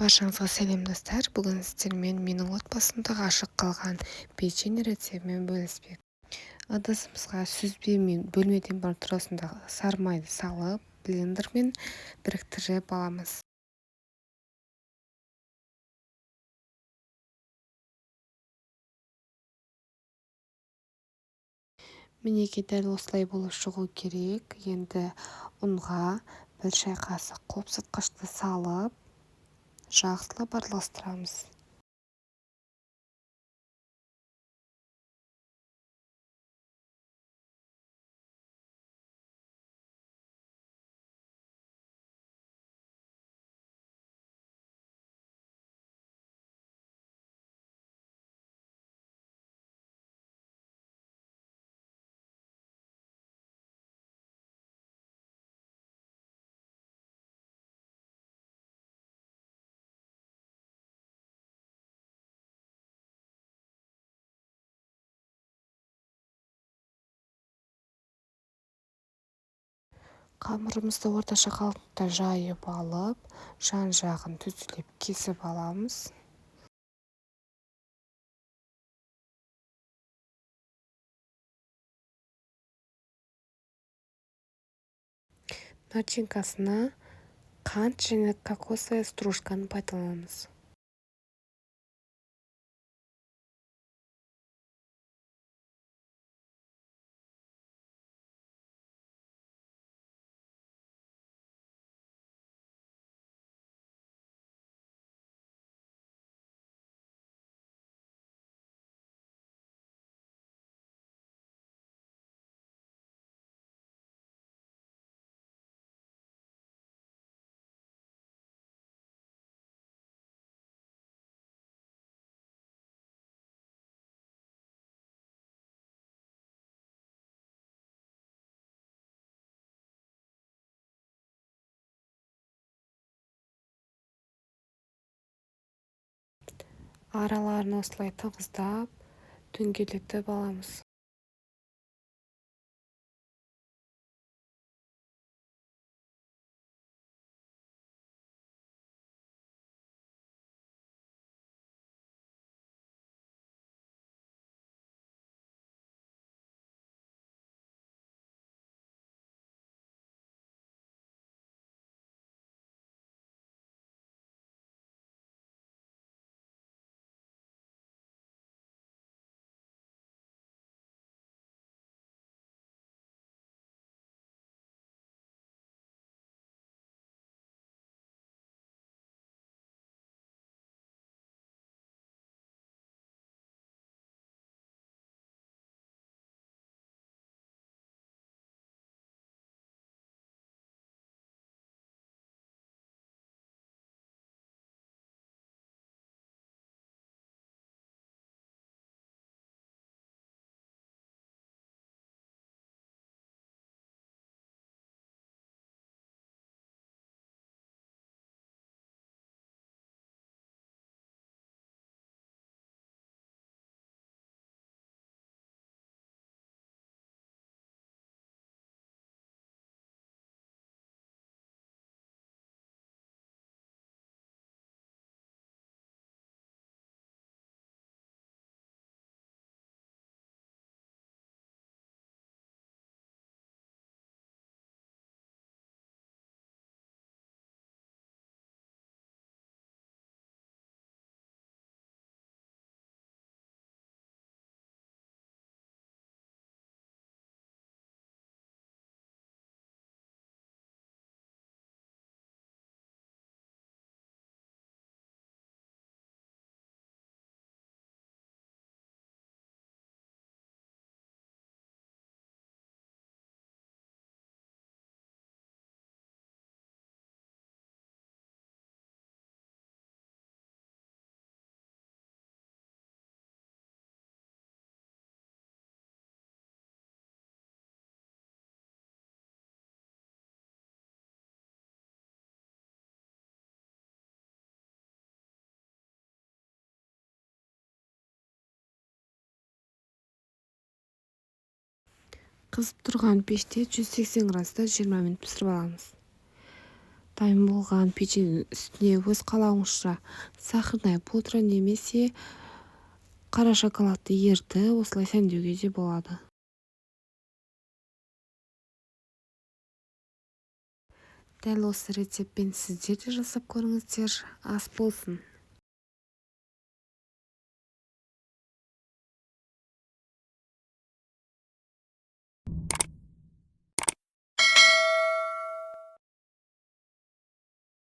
Баршаңызға сәлем достар. Бүгін сіздермен менің отбасымдағы ашық қалған печень рецептімен бөліспек. Ыдысымызға сүзбе мен бөлме температурасындағы сары майды салып, блендермен біріктіріп аламыз. Мінекей дәл осылай болып шығу керек. Енді ұнға 1 шай қасық қопсытқышты салып, жақсылап араластырамыз. Қамырымызды орташа қалыңдықта жайып алып, жан-жағын түзілеп кесіп аламыз. Начинкасына қант және кокосовая стружканы пайдаланамыз. Араларын осылай тығыздап, дөңгелетіп аламыз. Қызып тұрған пеште 180 градуста 20 минут пісіріп аламыз. дайын болған печеньенің үстіне өз қалауыңызша сахарный пудра немесе қара шоколадты ерітіп осылай сәндеуге де болады. Дәл осы рецептпен сіздер де жасап көріңіздер. Ас болсын!